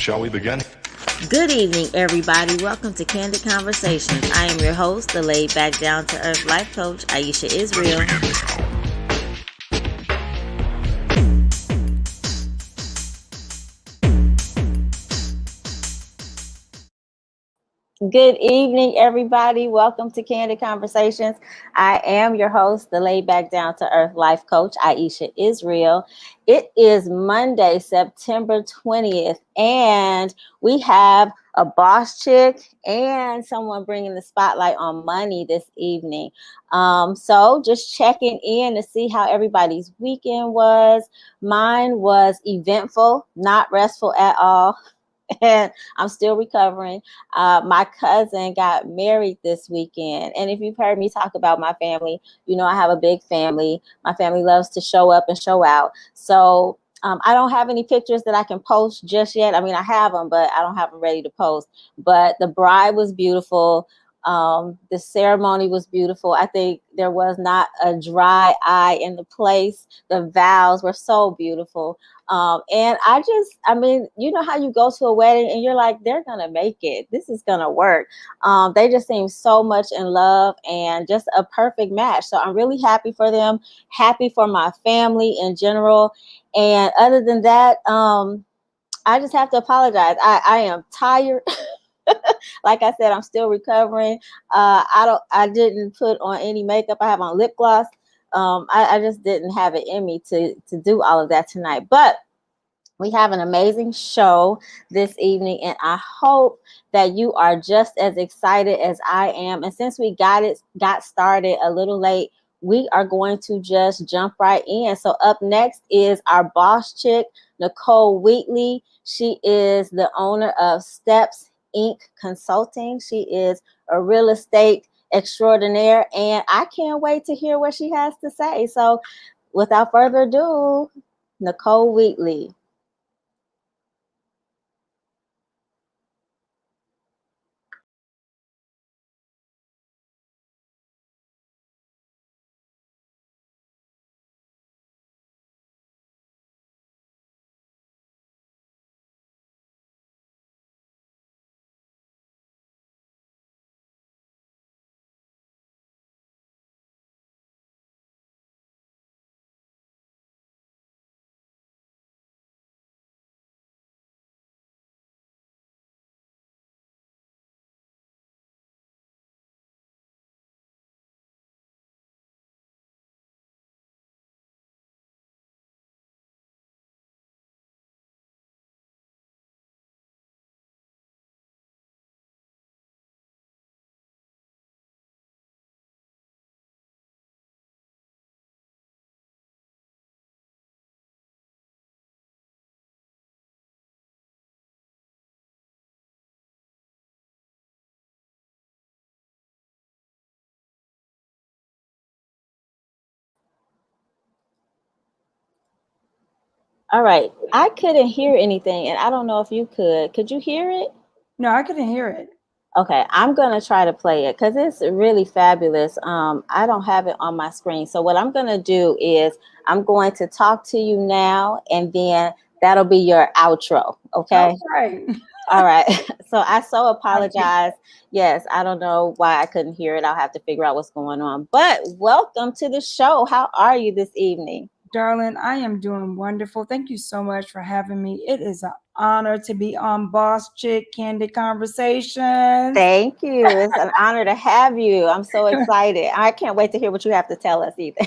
Shall we begin? Good evening, everybody. Welcome to Candid Conversations. I am your host, the laid back, down to earth life coach, Aisha Isreal. Good evening, everybody. Welcome to Candid Conversations. I am your host, the laid back, down to earth life coach, Aisha Isreal. It is Monday, September 20th, and we have a boss chick and someone bringing the spotlight on money this evening. So just checking in to see how everybody's weekend was. Mine was eventful, not restful at all. And I'm still recovering. My cousin got married this weekend. And if you've heard me talk about my family, you know I have a big family. My family loves to show up and show out. So I don't have any pictures that I can post just yet. I mean, I have them, but I don't have them ready to post. But the bride was beautiful. The ceremony was beautiful. I think there was not a dry eye in the place. The vows were so beautiful. And I mean, you know how you go to a wedding and you're like, they're going to make it. This is going to work. They just seem so much in love and just a perfect match. So I'm really happy for them, happy for my family in general. And other than that, I just have to apologize. I am tired. Like I said, I'm still recovering. I didn't put on any makeup. I have on lip gloss. I just didn't have it in me to do all of that tonight. But we have an amazing show this evening, and I hope that you are just as excited as I am. And since we got started a little late, we are going to just jump right in. So up next is our boss chick, Nicole Wheatley. She is the owner of Steps Inc. Consulting. She is a real estate extraordinaire, and I can't wait to hear what she has to say. So without further ado, Nicole Wheatley. All right. I couldn't hear anything, and I don't know if you could. Could you hear it? No, I couldn't hear it. Okay, I'm going to try to play it because it's really fabulous. I don't have it on my screen. So what I'm going to do is I'm going to talk to you now, and then that'll be your outro. Okay? Okay. All right. So I so Okay. apologize. Yes, I don't know why I couldn't hear it. I'll have to figure out what's going on. But welcome to the show. How are you this evening? Darling, I am doing wonderful. Thank you so much for having me. It is an honor to be on Boss Chick Candid Conversations. Thank you. It's an honor to have you. I'm so excited. I can't wait to hear what you have to tell us either.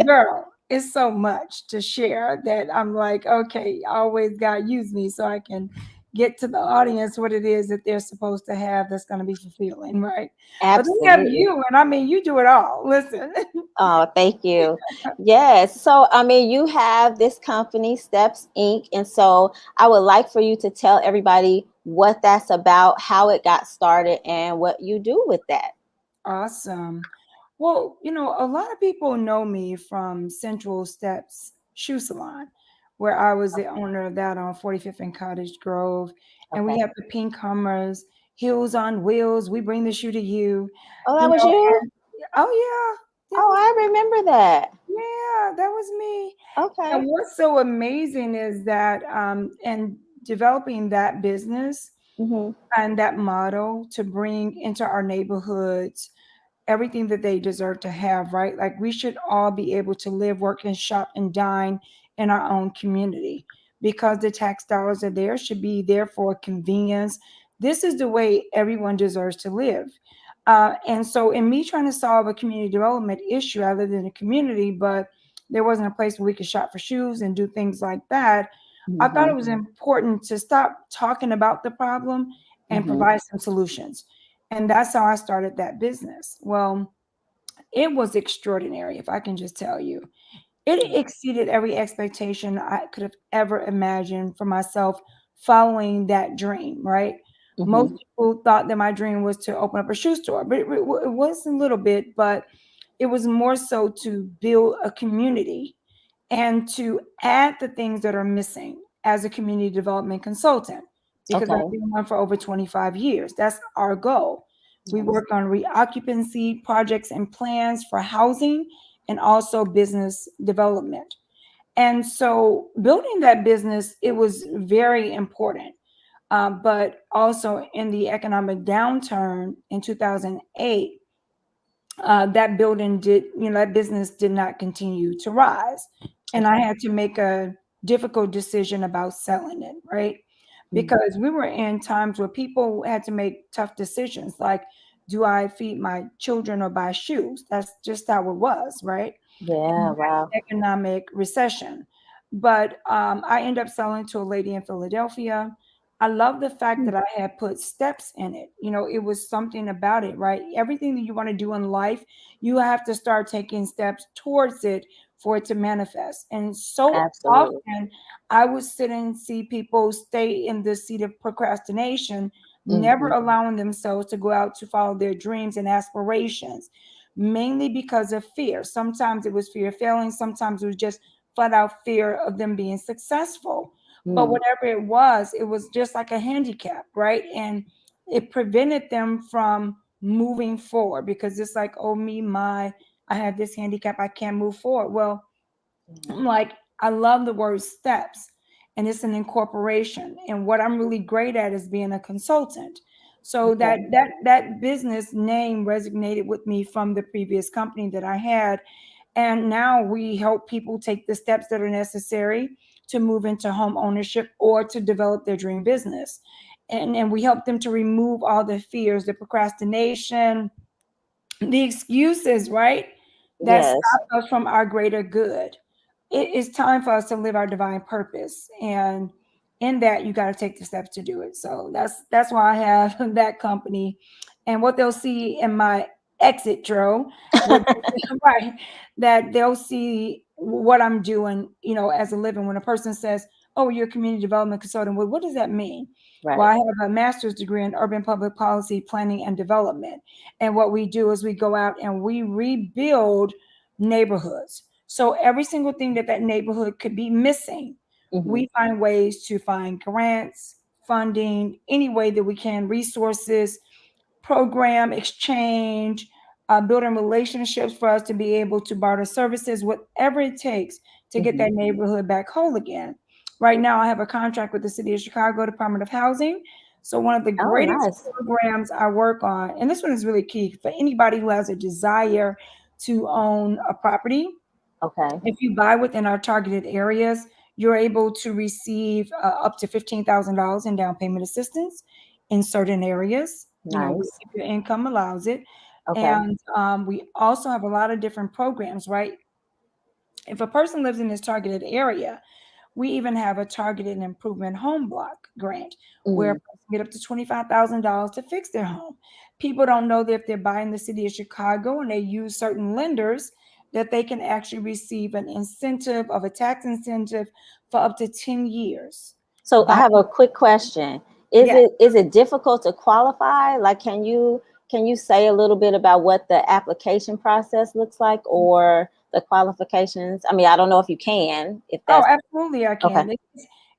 Girl, it's so much to share that I'm like, okay, always God use me so I can get to the audience what it is that they're supposed to have that's going to be fulfilling, right? But they have Absolutely. you, and I mean, you do it all. Listen. Oh, thank you. Yes. So, I mean, you have this company, Steps Inc. And so I would like for you to tell everybody what that's about, how it got started, and what you do with that. Awesome. Well, a lot of people know me from Central Steps Shoe Salon, where I was the owner of that on 45th and Cottage Grove. And we Okay. have the Pink Hummers, Heels on Wheels. We bring the shoe to you. Oh, You that was know, you? and oh yeah, that Oh, was I remember that. yeah, that was me. Okay. And what's so amazing is that, and developing that business Mm-hmm. and that model to bring into our neighborhoods everything that they deserve to have, right? Like we should all be able to live, work, and shop and dine in our own community because the tax dollars are there, should be there for convenience. This is the way everyone deserves to live. And so, in me trying to solve a community development issue, I lived in a community, but there wasn't a place where we could shop for shoes and do things like that. I thought Mm-hmm. it was important to stop talking about the problem and Mm-hmm. provide some solutions. And that's how I started that business. Well, it was extraordinary, if I can just tell you. It exceeded every expectation I could have ever imagined for myself following that dream, right? Most Mm-hmm. people thought that my dream was to open up a shoe store, but it was a little bit, but it was more so to build a community and to add the things that are missing as a community development consultant because I've Okay. been one for over 25 years. That's our goal. We Yes. work on reoccupancy projects and plans for housing and also business development. And so building that business, it was very important. But also in the economic downturn in 2008, that building did, that business did not continue to rise. And I Okay. had to make a difficult decision about selling it, right? Mm. Because we were in times where people had to make tough decisions like, do I feed my children or buy shoes? That's just how it was, right? Yeah. Wow. Economic recession. But I ended up selling to a lady in Philadelphia. I love the fact Mm. that I had put steps in it. It was something about it, right? Everything that you want to do in life, you have to start taking steps towards it for it to manifest. And so Absolutely. often I would sit and see people stay in the seat of procrastination, never Mm-hmm. allowing themselves to go out to follow their dreams and aspirations mainly because of fear. Sometimes it was fear of failing, sometimes it was just flat out fear of them being successful. But Mm. whatever it was just like a handicap, right? And it prevented them from moving forward because it's like, oh, I have this handicap, I can't move forward. Well, Yeah. I'm like, I love the word steps, and it's an incorporation. And what I'm really great at is being a consultant. So that Okay. that business name resonated with me from the previous company that I had. And now we help people take the steps that are necessary to move into home ownership or to develop their dream business. And we help them to remove all the fears, the procrastination, the excuses, right? That Yes. stop us from our greater good. It is time for us to live our divine purpose. And in that, you got to take the steps to do it. So that's why I have that company. And what they'll see in my exit draw, what right, that they'll see what I'm doing, as a living. When a person says, "Oh, you're a community development consultant," well, what does that mean? Well, Right. I have a master's degree in urban public policy planning and development. And what we do is we go out and we rebuild neighborhoods. So every single thing that neighborhood could be missing, Mm-hmm. we find ways to find grants, funding, any way that we can, resources, program exchange, building relationships for us to be able to barter services, whatever it takes to get Mm-hmm. that neighborhood back whole again. Right now, I have a contract with the City of Chicago Department of Housing. So, one of the Oh, greatest nice. programs I work on, and this one is really key for anybody who has a desire to own a property. Okay. If you buy within our targeted areas, you're able to receive up to $15,000 in down payment assistance in certain areas, Nice. if your income allows it. Okay. And we also have a lot of different programs, right? If a person lives in this targeted area, we even have a targeted improvement home block grant where a Mm. person get up to $25,000 to fix their home. People don't know that if they're buying the city of Chicago and they use certain lenders, that they can actually receive an incentive of a tax incentive for up to 10 years. So I By have a quick question. Is yeah. it difficult to qualify? Like, can you say a little bit about what the application process looks like or the qualifications? I mean, I don't know if you can, if Oh, that's absolutely, I okay. can.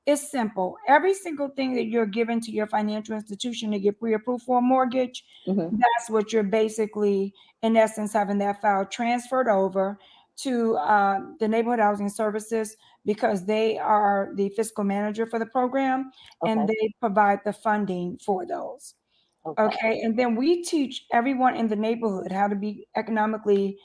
It's simple. Every single thing that you're given to your financial institution to get pre-approved for a mortgage, Hmm. that's what you're basically, in essence, having that file transferred over to the neighborhood housing services because they are the fiscal manager for the program and Okay. they provide the funding for those. Okay. Okay. And then we teach everyone in the neighborhood how to be economically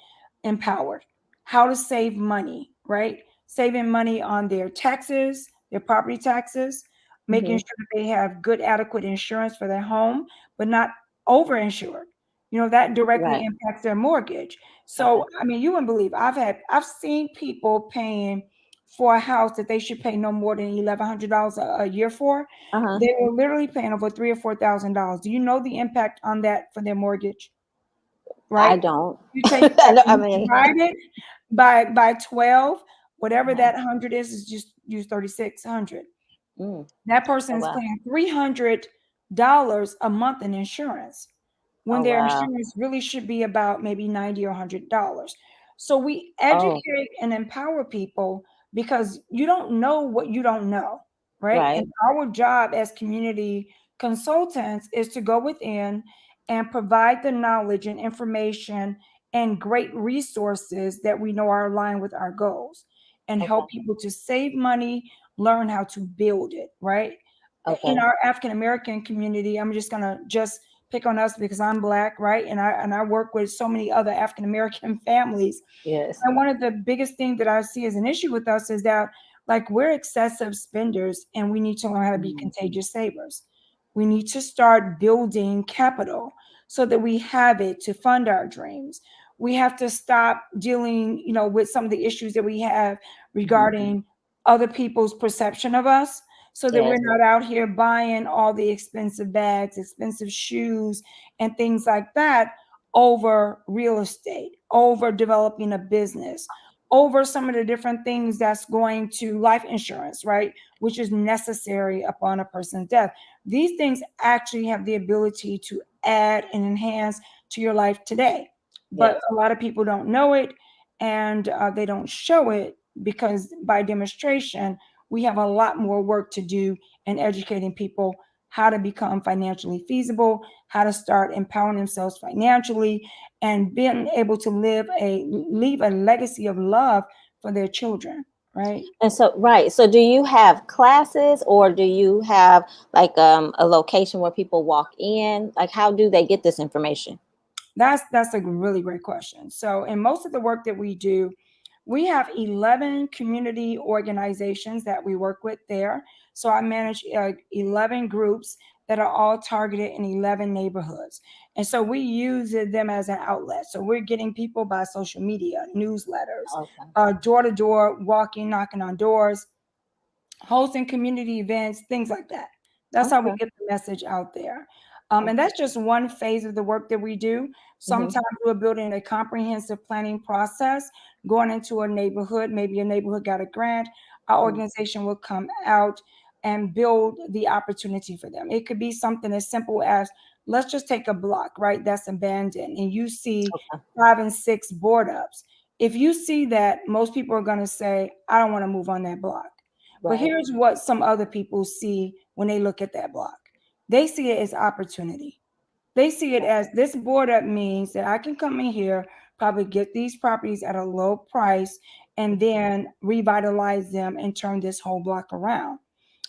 empowered, how to save money, right? Saving money on their taxes, their property taxes, making Hmm. sure that they have good, adequate insurance for their home, but not overinsured. You know, that directly Right. impacts their mortgage. Okay. So, I mean, you wouldn't believe I've seen people paying for a house that they should pay no more than $1,100 a year for. Uh-huh. They were literally paying over $3,000 or $4,000. Do you know the impact on that for their mortgage? I Right? don't. You take I that know, I and you mean, divide it by 12, whatever uh-huh. that 100 is just use 3,600. Mm. That person Oh is wow. paying $300 a month in insurance when Oh their wow. insurance really should be about maybe 90 or $100. So we Oh, educate and empower people because you don't know what you don't know, right? right. And our job as community consultants is to go within and provide the knowledge and information and great resources that we know are aligned with our goals and Okay. help people to save money, learn how to build it, right? In Okay. our African American community, I'm just gonna just pick on us because I'm black, right? And I work with so many other African American families. Yes. And one of the biggest things that I see as an issue with us is that like we're excessive spenders and we need to learn how to be Mm. contagious savers. We need to start building capital so that we have it to fund our dreams. We have to stop dealing, you know, with some of the issues that we have Hmm. regarding other people's perception of us so that we're Yes. not out here buying all the expensive bags, expensive shoes, and things like that over real estate, over developing a business, over some of the different things that's going to life insurance, right? Which is necessary upon a person's death. These things actually have the ability to add and enhance to your life today. But Yes. a lot of people don't know it and they don't show it because by demonstration, we have a lot more work to do in educating people how to become financially feasible, how to start empowering themselves financially, and being able to leave a legacy of love for their children, right? And so, right. So, do you have classes, or do you have like a location where people walk in? Like, how do they get this information? That's a really great question. So, in most of the work that we do, we have 11 community organizations that we work with there. So, I manage 11 groups that are all targeted in 11 neighborhoods. And so, we use them as an outlet. So, we're getting people by social media, newsletters, Okay. door to door, walking, knocking on doors, hosting community events, things like that. That's how we Okay. get the message out there. And Okay. that's just one phase of the work that we do. Hmm. Sometimes we're building a comprehensive planning process, going into a neighborhood, maybe a neighborhood got a grant, our organization will come out and build the opportunity for them. It could be something as simple as let's just take a block, right? That's abandoned, and you see Okay. 5 and 6 board ups. If you see that, most people are going to say, I don't want to move on that block. But Right. here's what some other people see when they look at that block. They see it as opportunity. They see it as this board up means that I can come in here, probably get these properties at a low price, and then revitalize them and turn this whole block around.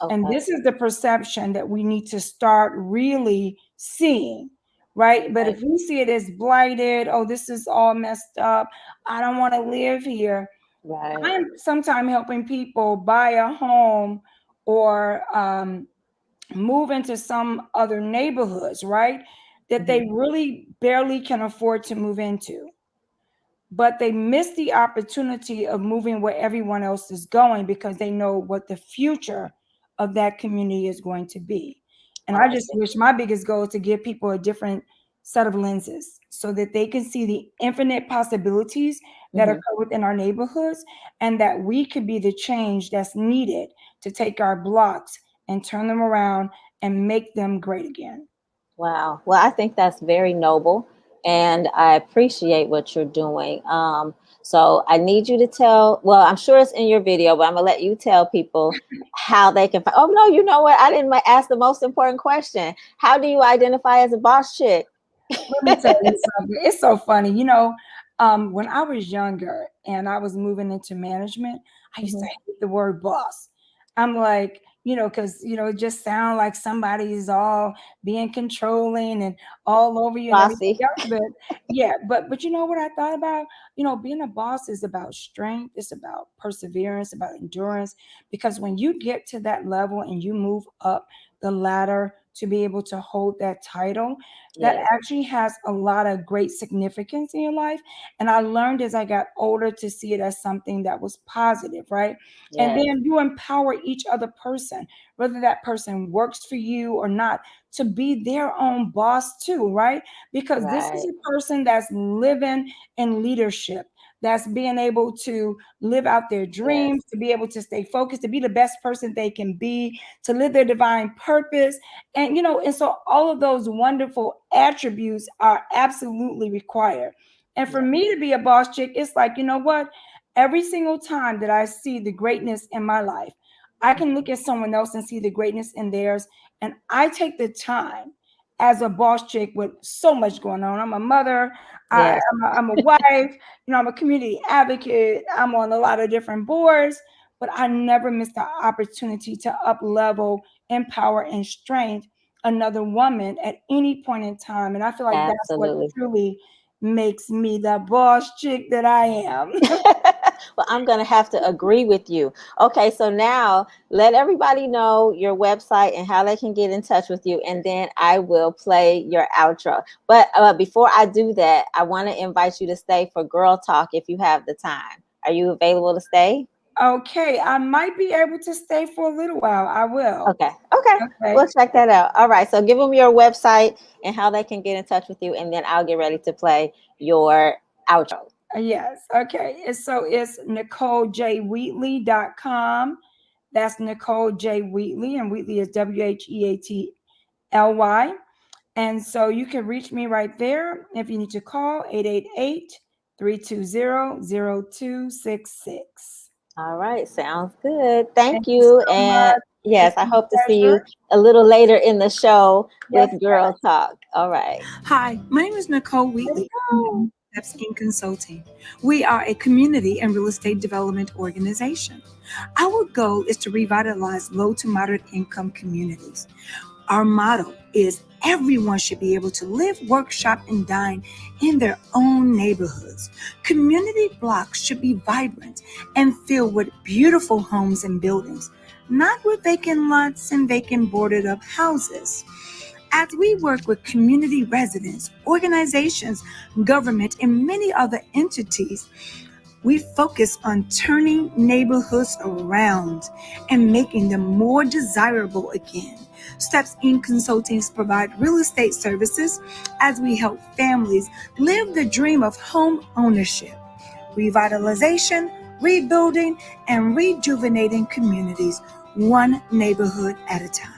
And Okay. this is the perception that we need to start really seeing, right? But Right. if we see it as blighted, oh, this is all messed up, I don't want to live here, Right. I'm sometimes helping people buy a home or move into some other neighborhoods, right? That Hmm. they really barely can afford to move into, but they miss the opportunity of moving where everyone else is going because they know what the future of that community is going to be. And Oh, I I just see. wish my biggest goal is to give people a different set of lenses so that they can see the infinite possibilities that Hmm. occur within our neighborhoods and that we could be the change that's needed to take our blocks and turn them around and make them great again. Wow. Well, I think that's very noble, and I appreciate what you're doing. So I need you to tell. Well, I'm sure it's in your video, but I'm gonna let you tell people how they can find. Oh no, you know what? I didn't ask the most important question. How do you identify as a boss chick? Let me tell you something. It's so funny. When I was younger and I was moving into management, I used to Mhm. hate the word boss. I'm like, because it just sound like somebody is all being controlling and all over you and everything Bossy. else. But yeah, but you know what I thought about? Being a boss is about strength, it's about perseverance, about endurance. Because when you get to that level and you move up the ladder to be able to hold that title, that Yes. actually has a lot of great significance in your life. And I learned as I got older to see it as something that was positive, right? And Yes. then you empower each other person, whether that person works for you or not, to be their own boss too, right? Because this is Right. a person that's living in leadership, that's being able to live out their Yes. dreams, to be able to stay focused, to be the best person they can be, to live their divine purpose. And so all of those wonderful attributes are absolutely required. And for Yes. me to be a boss chick, it's like, you know what? Every single time that I see the greatness in my life, I can look at someone else and see the greatness in theirs. And I take the time as a boss chick with so much going on. I'm a mother, Yes. I'm a wife, I'm a community advocate, I'm on a lot of different boards, but I never miss the opportunity to up level, empower, and strengthen another woman at any point in time. And I feel like that's what Absolutely. truly makes me the boss chick that I am. Well, I'm going to have to agree with you. Okay, so now let everybody know your website and how they can get in touch with you, and then I will play your outro. But before I do that, I want to invite you to stay for Girl Talk if you have the time. Are you available to stay? Okay, I might be able to stay for a little while. I will. Okay, okay. Okay. We'll check that out. All right, so give them your website and how they can get in touch with you, and then I'll get ready to play your outro. Yes. Okay. It's NicoleJWheatley.com. That's Nicole J. Wheatley, and Wheatley is Wheatly. And so you can reach me right there if you need to call 888-320-0266. All right, sounds good. Thank Thank you you. so And much. yes, It's I been a hope to see pleasure. you a little later in the show Yes, with Girl Talk. All right. hi, my name is Nicole Let's Wheatley. go. Steps in Consulting. We are a community and real estate development organization. Our goal is to revitalize low to moderate income communities. Our motto is everyone should be able to live, work, shop, and dine in their own neighborhoods. Community blocks should be vibrant and filled with beautiful homes and buildings, not with vacant lots and vacant boarded up houses. As we work with community residents, organizations, government, and many other entities, we focus on turning neighborhoods around and making them more desirable again. Steps in Consultings provide real estate services as we help families live the dream of home ownership, revitalization, rebuilding, and rejuvenating communities, one neighborhood at a time.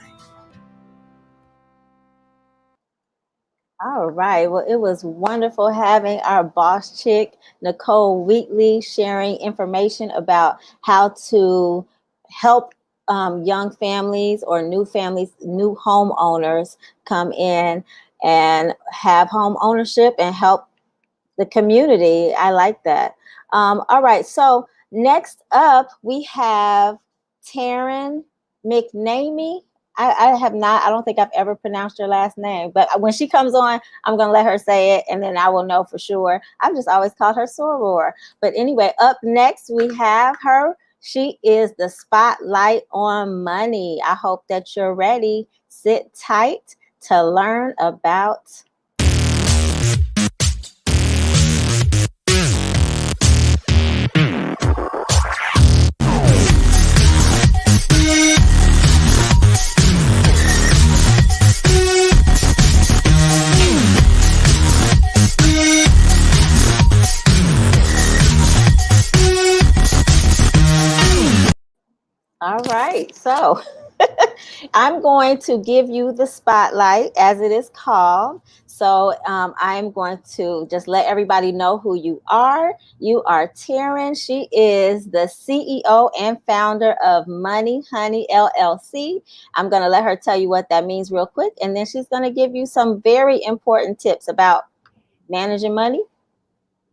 All right. Well, it was wonderful having our boss chick, Nicole Wheatley, sharing information about how to help young families or new families, new homeowners come in and have home ownership and help the community. I like that. All right. So next up, we have Taryn McNamee. I have not, I don't think I've ever pronounced her last name, but when she comes on, I'm going to let her say it and then I will know for sure. I've just always called her Soror. But anyway, up next, we have her. She is the spotlight on money. I hope that you're ready. Sit tight to learn about. All right. So I'm going to give you the spotlight as it is called. So I'm going to just let everybody know who you are. You are Taryn. She is the CEO and founder of Money Honey LLC. I'm going to let her tell you what that means real quick. And then she's going to give you some very important tips about managing money,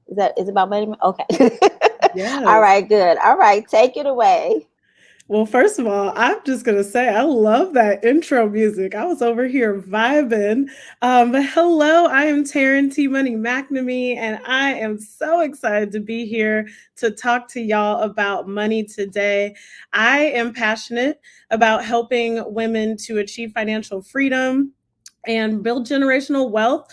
Is it about money? Okay. All Yes. right, good. All right, take it away. Well, first of all, I'm just going to say I love that intro music. I was over here vibing. But hello, I am Taryn Money McNamee, and I am so excited to be here to talk to y'all about money today. I am passionate about helping women to achieve financial freedom and build generational wealth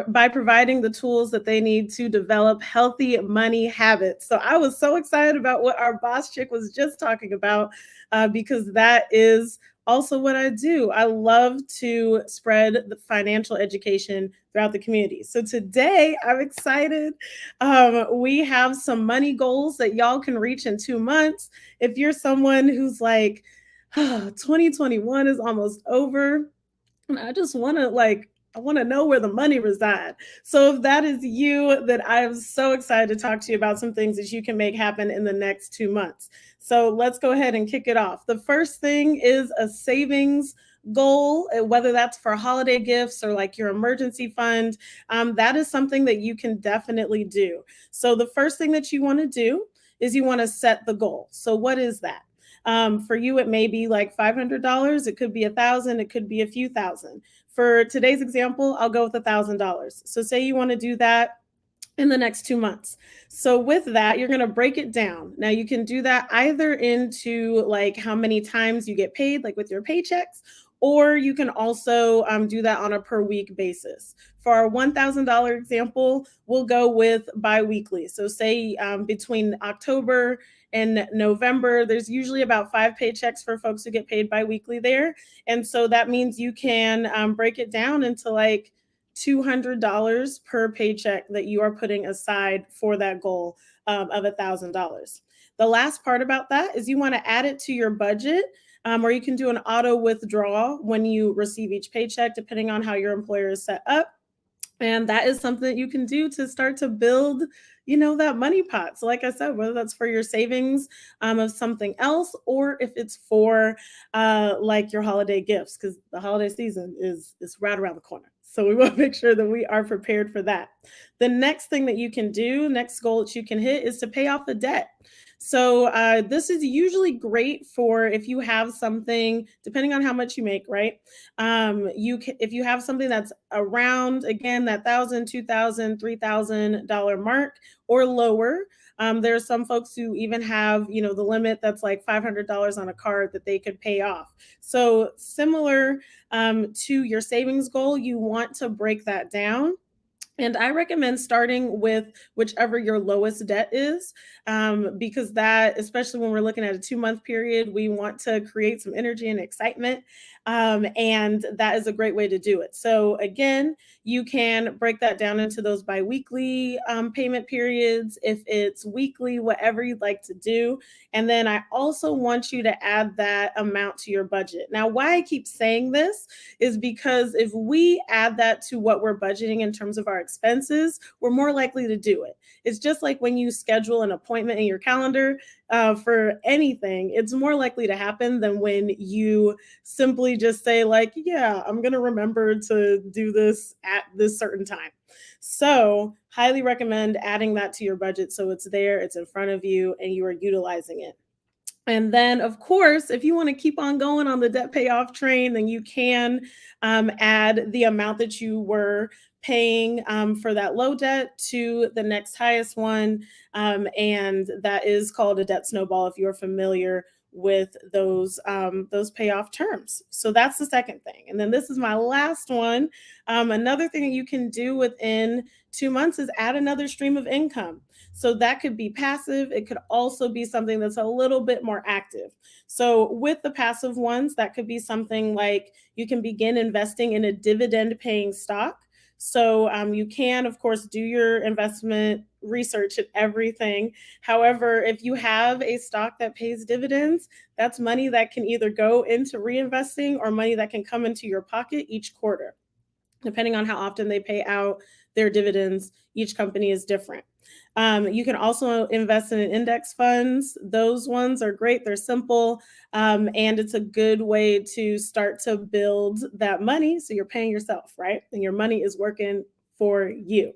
by providing the tools that they need to develop healthy money habits. So I was so excited about what our boss chick was just talking about because that is also what I do. I love to spread the financial education throughout the community. So today I'm excited. We have some money goals that y'all can reach in 2 months. If you're someone who's like, 2021 is almost over, and I just want to I want to know where the money resides. So if that is you, then I am so excited to talk to you about some things that you can make happen in the next 2 months. So let's go ahead and kick it off. The first thing is a savings goal, whether that's for holiday gifts or like your emergency fund. That is something that you can definitely do. So the first thing that you want to do is you want to set the goal. So what is that? For you, it may be like $500. It could be $1,000. It could be a few thousand. For today's example, I'll go with $1,000. So say you want to do that in the next 2 months. So with that, you're going to break it down. Now you can do that either into like how many times you get paid, like with your paychecks, or you can also do that on a per week basis. For our $1,000 example, we'll go with biweekly. So say between October and November, there's usually about 5 paychecks for folks who get paid biweekly there. And so that means you can break it down into like $200 per paycheck that you are putting aside for that goal of $1,000. The last part about that is you want to add it to your budget, or you can do an auto withdrawal when you receive each paycheck, depending on how your employer is set up. And that is something that you can do to start to build, that money pot. So like I said, whether that's for your savings of something else, or if it's for like your holiday gifts, because the holiday season is right around the corner. So we want to make sure that we are prepared for that. The next thing that you can do, next goal that you can hit, is to pay off the debt. So this is usually great for if you have something, depending on how much you make, right? If you have something that's around, again, that $1,000, $2,000, $3,000 mark or lower. There are some folks who even have, the limit that's like $500 on a card that they could pay off. So similar to your savings goal, you want to break that down. And I recommend starting with whichever your lowest debt is, because that, especially when we're looking at a 2 month period, we want to create some energy and excitement. And that is a great way to do it. So again, you can break that down into those biweekly payment periods, if it's weekly, whatever you'd like to do. And then I also want you to add that amount to your budget. Now, why I keep saying this is because if we add that to what we're budgeting in terms of our expenses, we're more likely to do it. It's just like when you schedule an appointment in your calendar for anything, it's more likely to happen than when you simply just say like, yeah, I'm going to remember to do this at this certain time. So highly recommend adding that to your budget so it's there, it's in front of you, and you are utilizing it. And then, of course, if you want to keep on going on the debt payoff train, then you can add the amount that you were paying for that low debt to the next highest one. And that is called a debt snowball if you're familiar with those payoff terms. So that's the second thing. And then this is my last one. Another thing that you can do within 2 months is add another stream of income. So that could be passive. It could also be something that's a little bit more active. So with the passive ones, that could be something like you can begin investing in a dividend paying stock. So you can, of course, do your investment research and everything. However, if you have a stock that pays dividends, that's money that can either go into reinvesting or money that can come into your pocket each quarter. Depending on how often they pay out their dividends, each company is different. You can also invest in index funds. Those ones are great. They're simple, and it's a good way to start to build that money. So you're paying yourself, right? And your money is working for you.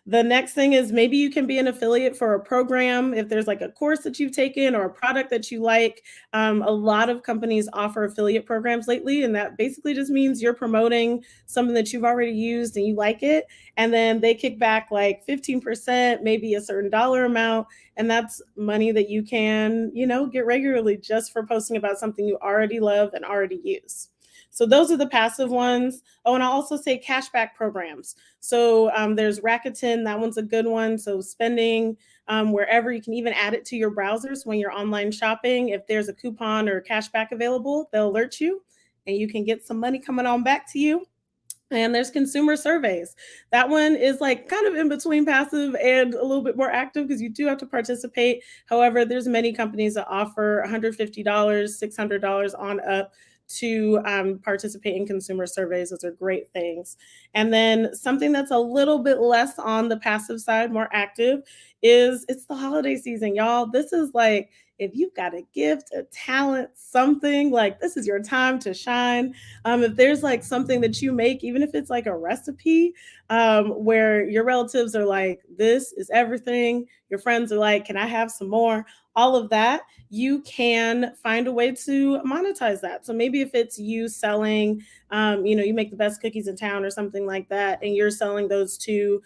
The next thing is maybe you can be an affiliate for a program. If there's like a course that you've taken or a product that you like, a lot of companies offer affiliate programs lately. And that basically just means you're promoting something that you've already used and you like it. And then they kick back like 15%, maybe a certain dollar amount. And that's money that you can, get regularly just for posting about something you already love and already use. So those are the passive ones. Oh, and I'll also say cashback programs. So there's Rakuten, that one's a good one. So spending wherever, you can even add it to your browsers when you're online shopping. If there's a coupon or cashback available, they'll alert you and you can get some money coming on back to you. And there's consumer surveys. That one is like kind of in between passive and a little bit more active because you do have to participate. However, there's many companies that offer $150, $600 on up to participate in consumer surveys. Those are great things. And then something that's a little bit less on the passive side, more active, is it's the holiday season, y'all. This is like, if you've got a gift, a talent, something, like this is your time to shine. If there's like something that you make, even if it's like a recipe where your relatives are like, this is everything. Your friends are like, can I have some more? All of that, you can find a way to monetize that. So maybe if it's you selling, you make the best cookies in town or something like that, and you're selling those to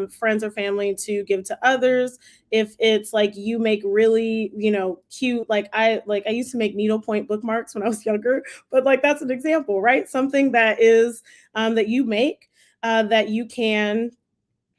friends or family to give to others. If it's like you make really, cute, like I used to make needlepoint bookmarks when I was younger, but like that's an example, right? Something that is that you make that you can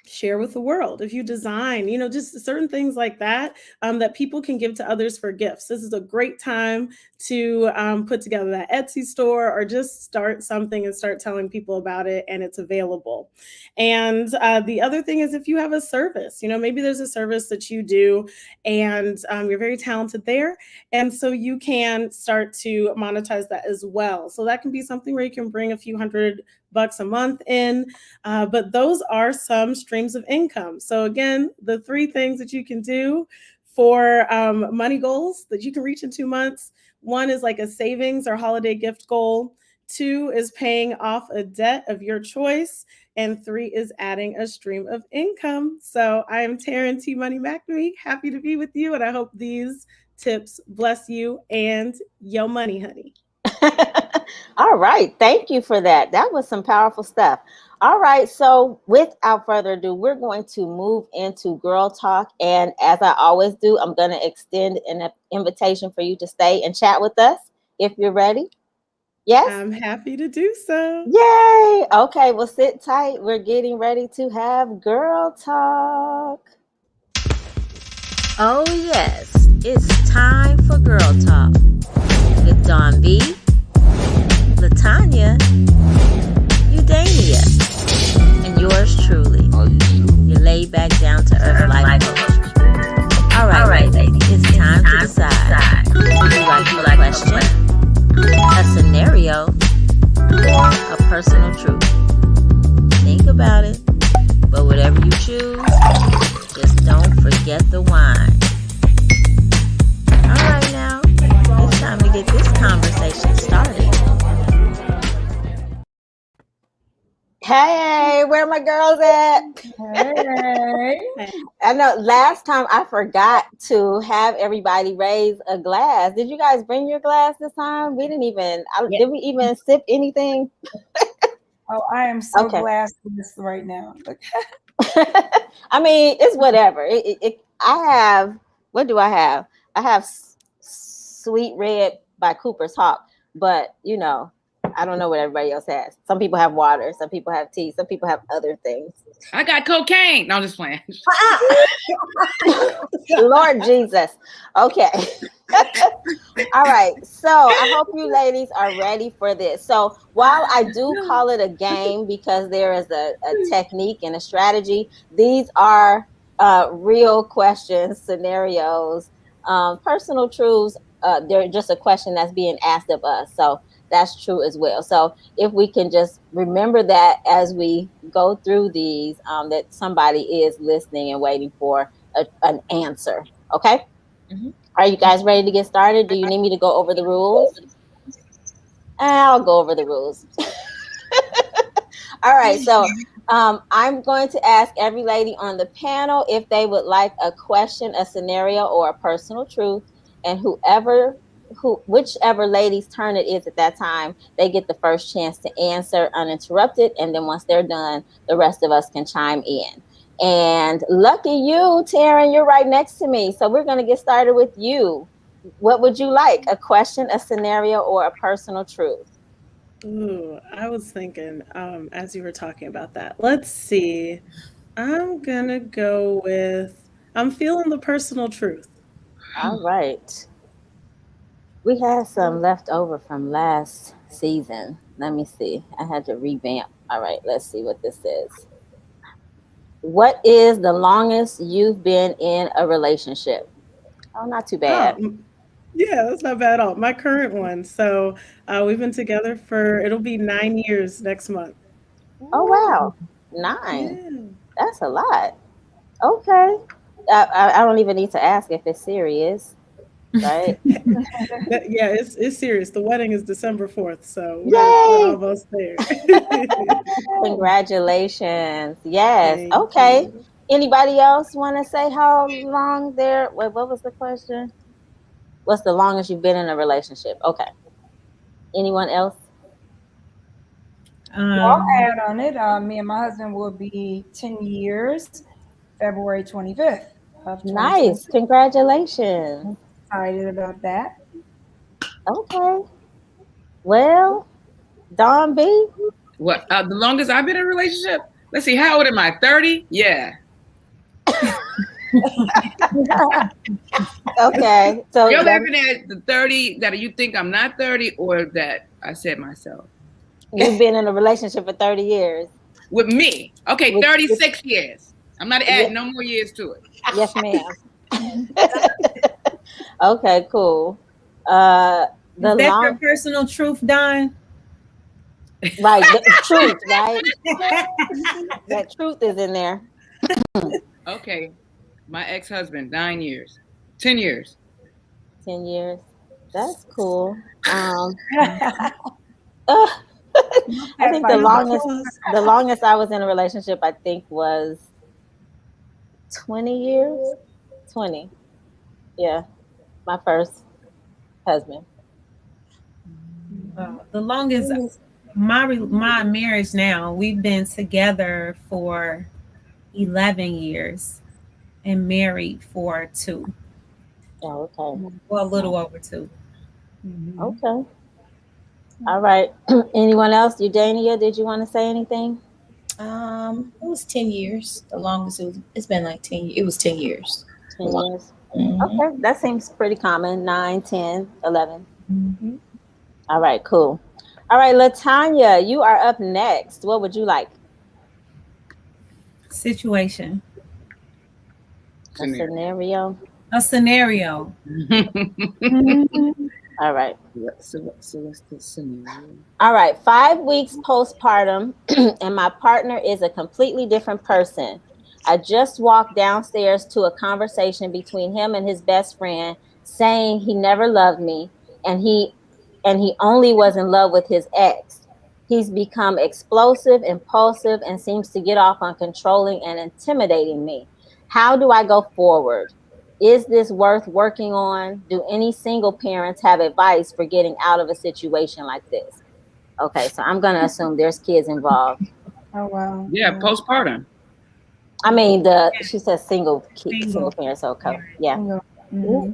share with the world. If you design, just certain things like that, that people can give to others for gifts. This is a great time to put together that Etsy store or just start something and start telling people about it, and it's available. And the other thing is if you have a service, maybe there's a service that you do and you're very talented there. And so you can start to monetize that as well. So that can be something where you can bring a few $100 a month in, but those are some streams of income. So again, the 3 things that you can do for money goals that you can reach in 2 months. 1 is like a savings or holiday gift goal. 2 is paying off a debt of your choice. And 3 is adding a stream of income. So I am Taryn Money McNamee, happy to be with you. And I hope these tips bless you and your money, honey. All right. Thank you for that. That was some powerful stuff. All right. So without further ado, we're going to move into girl talk. And as I always do, I'm going to extend an invitation for you to stay and chat with us if you're ready. Yes? I'm happy to do so. Yay. Okay. Well, sit tight. We're getting ready to have girl talk. Oh, yes. It's time for girl talk with Dawn B, Latanya, Udania, and yours truly, your laid back, down to earth life coach. All right, ladies, it's time to decide. Would you like a question, a scenario, or a personal truth? Think about it, but whatever you choose, just don't forget the wine. All right, now it's time to get this conversation started. Hey, where my girls at? Hey. I know last time I forgot to have everybody raise a glass. Did you guys bring your glass this time? We didn't even, did we even sip anything? Oh, I am so glad for this right now. I mean, it's whatever. I have, what do I have? I have Sweet Red by Cooper's Hawk, but I don't know what everybody else has. Some people have water. Some people have tea. Some people have other things. I got cocaine. No, I'm just playing. Lord Jesus. Okay. All right. So I hope you ladies are ready for this. So while I do call it a game because there is a technique and a strategy, these are real questions, scenarios, personal truths. They're just a question that's being asked of us. So that's true as well. So if we can just remember that as we go through these, that somebody is listening and waiting for an answer. Okay. Mm-hmm. Are you guys ready to get started? Do you need me to go over the rules? I'll go over the rules. All right. So I'm going to ask every lady on the panel if they would like a question, a scenario, or a personal truth, and whichever lady's turn it is at that time, they get the first chance to answer uninterrupted. And then once they're done, the rest of us can chime in. And lucky you, Taryn, you're right next to me. So we're going to get started with you. What would you like? A question, a scenario, or a personal truth? Ooh, I was thinking, as you were talking about that. Let's see. I'm gonna go with I'm feeling the personal truth. All right. We had some left over from last season. Let me see. I had to revamp. All right, let's see what this is. What is the longest you've been in a relationship? Oh, not too Oh, bad. yeah, that's not bad at all. My current one. So we've been together for it'll be 9 years next month. Oh, wow. 9. Yeah. That's a lot. Okay. I don't even need to ask if it's serious, right? Yeah, it's serious. The wedding is December 4th, so we're Yay! almost there. Congratulations. Yes. Thank Okay. you. Anybody else want to say how long they're, wait, what was the question? What's the longest you've been in a relationship? Okay. Anyone else? I'll add on it. Me and my husband will be 10 years, February 25th of 2020. Nice. Congratulations. Excited about that. Okay. Well, Don B. What? The longest I've been in a relationship? Let's see. How old am I? 30? Yeah. Okay. So You're looking at the 30 that you think I'm not 30 or that I said myself? you've been in a relationship for 30 years. With me. Okay, With- 36 years. I'm not adding no more years to it. Yes, ma'am. Okay, cool. Is that your personal truth, Don? Right, the truth, right? That truth is in there. Okay. My ex-husband, 9 years. 10 years. 10 years. That's cool. I think the longest I was in a relationship, I think, was 20 years. 20. Yeah. My first husband. The longest my marriage now, we've been together for 11 years and married for 2. Oh, okay. Well, a little over 2. Okay. All right. Anyone else? Eugenia, did you want to say anything? It was 10 years. The longest it's been like 10 years. It was 10 years. 10 years. Mm-hmm. Okay. That seems pretty common. 9, 10, 11. Mm-hmm. All right, cool. All right, LaTanya, you are up next. What would you like? Situation. Scenario. A scenario. All right. So what's the scenario? All right. 5 weeks postpartum, and my partner is a completely different person. I just walked downstairs to a conversation between him and his best friend saying he never loved me and he only was in love with his ex. He's become explosive, impulsive, and seems to get off on controlling and intimidating me. How do I go forward? Is this worth working on? Do any single parents have advice for getting out of a situation like this? Okay, so I'm going to assume there's kids involved. Oh, wow. Yeah, postpartum. I mean, she says single parents. Okay, yeah. Mm-hmm.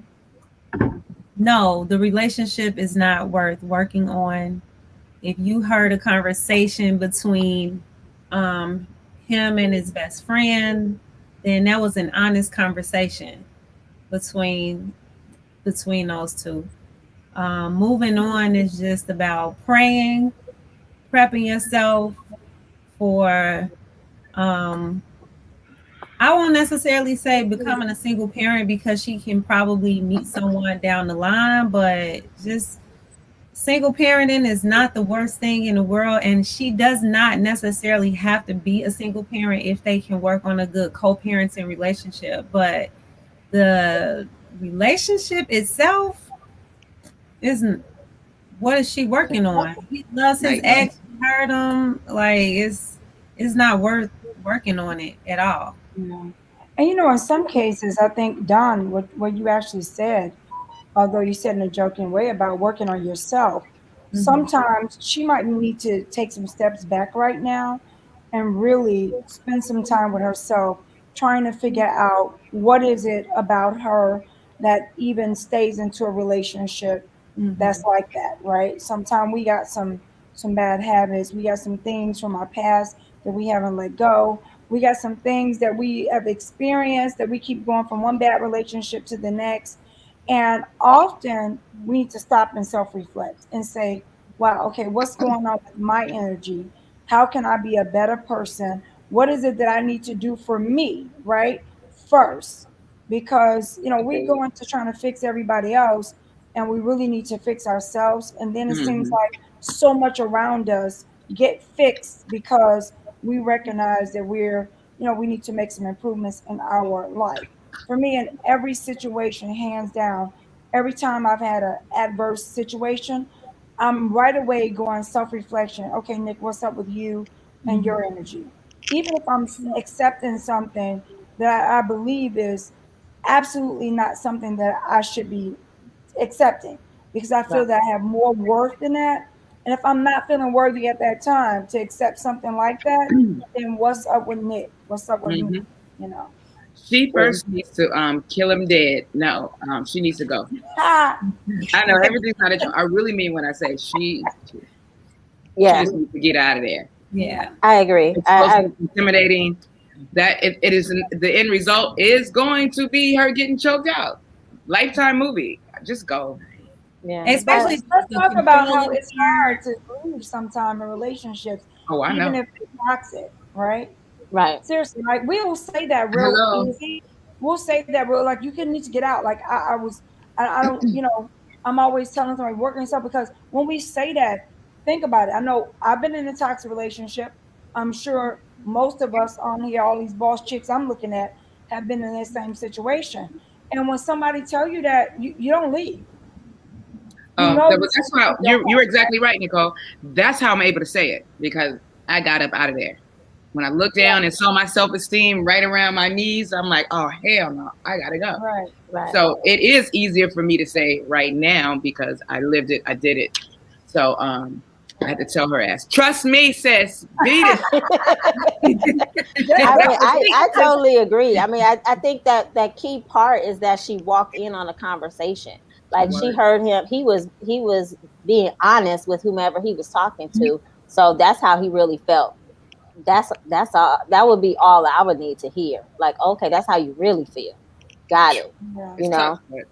No, the relationship is not worth working on. If you heard a conversation between him and his best friend, then that was an honest conversation between those two. Moving on is just about praying, prepping yourself for I won't necessarily say becoming a single parent because she can probably meet someone down the line, but just single parenting is not the worst thing in the world. And she does not necessarily have to be a single parent if they can work on a good co-parenting relationship. But the relationship itself isn't, what is she working on? He loves his ex, hurt him. Like, it's not worth working on it at all. Yeah. And in some cases, I think, Don, what you actually said, although you said in a joking way about working on yourself, sometimes she might need to take some steps back right now and really spend some time with herself, trying to figure out what is it about her that even stays into a relationship that's like that, right? Sometimes we got some bad habits, we got some things from our past that we haven't let go. We got some things that we have experienced that we keep going from one bad relationship to the next. And often we need to stop and self reflect and say, wow, okay, what's going on with my energy? How can I be a better person? What is it that I need to do for me, right? First, because, we go into trying to fix everybody else and we really need to fix ourselves. And then it seems Mhm. like so much around us get fixed because we recognize that we need to make some improvements in our life. For me, in every situation, hands down, every time I've had an adverse situation, I'm right away going self reflection. Okay, Nick, what's up with you and your energy? Even if I'm accepting something that I believe is absolutely not something that I should be accepting, because I feel Right. that I have more worth than that. And if I'm not feeling worthy at that time to accept something like that, then what's up with Nick? What's up with me? Mhm. You know. She first needs to kill him dead. No, she needs to go. Ha! I know everything's not a joke. I really mean when I say she Yeah, just needs to get out of there. Yeah. I agree. Explosive, intimidating. That it is the end result is going to be her getting choked out. Lifetime movie. Just go. Yeah. But Especially let's the talk about how controlling it's part. hard to leave sometime in relationships, Oh, I even know. if it's toxic, right? Right. Seriously, like we'll say that real Hello. easy. We'll say that real like you can need to get out. Like I don't, I'm always telling somebody working stuff because when we say that, think about it. I know I've been in a toxic relationship. I'm sure most of us on here, all these boss chicks I'm looking at, have been in the same situation. And when somebody tell you that, you don't leave. You That's take it why to your you're heart. exactly right, Nicole. That's how I'm able to say it because I got up out of there. When I looked down and saw my self-esteem right around my knees, I'm like, oh hell no, I gotta go. Right. Right. So it is easier for me to say right now because I lived it, I did it. So I had to tell her ass, trust me, sis, beat it. I mean, That's I totally agree. I mean, I think that key part is that she walked in on a conversation. Like she heard him. He was being honest with whomever he was talking to. So that's how he really felt. That's all. That would be all I would need to hear. Like, okay, that's how you really feel. Got it. yeah. It's You tough, know but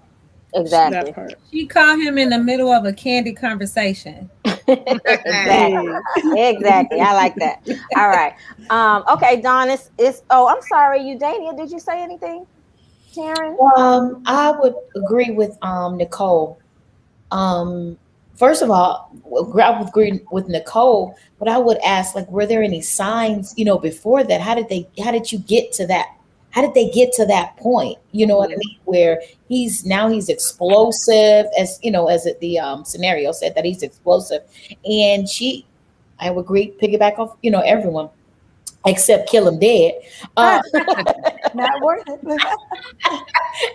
That exactly. part. She caught him in the middle of a candid conversation. Exactly. Hey. Exactly. I like that. All right. Okay, Don, it's oh, I'm sorry, Eudania. Did you say anything? Taryn? I would agree with Nicole. Um, First of all, I would agree with Nicole, but I would ask, like, were there any signs, before that? How did you get to that? How did they get to that point? You know what I mean? Where he's explosive, as the scenario said that he's explosive, and I would agree, piggyback off, everyone except kill him dead. Uh, Not worth it.